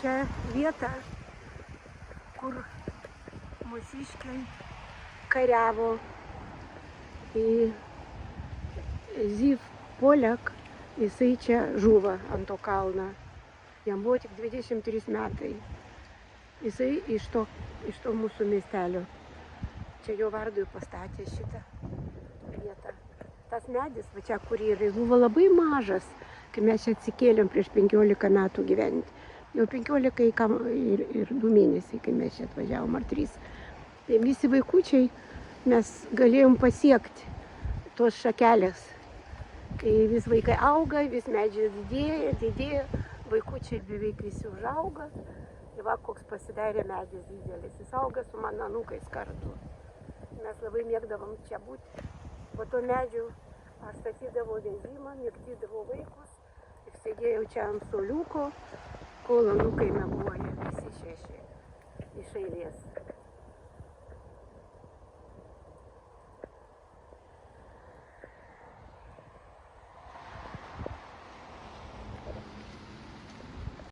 čia vieta, kur mūsiškiai kariavo. Ziv Polek, jisai čia žuvo ant to kalno. Jam buvo tik 23 metai. Jisai iš to mūsų miestelio. Čia jo vardui pastatė šitą vietą. Tas medis, va čia kur yra, jis buvo labai mažas, kai mes čia atsikėlėm prieš 15 metų gyventi. Jau 15 ir 2 mėnesiai, kai mes čia atvažiavom, ar 3. Tai visi vaikučiai mes galėjom pasiekti tos šakelės. Kai vis vaikai auga, vis medžiai didėja, vaikučiai beveik visi užauga. Ir va, koks pasidarė medis didelis. Jis auga su mano anūkais kartu. Mes labai mėgdavom čia būti. Po to medžių aš statydavau vežimą, mėgdydavau vaikus ir sėdėjau čia ant suoliuko, kol anūkai miegojo visi 6 iš eilės.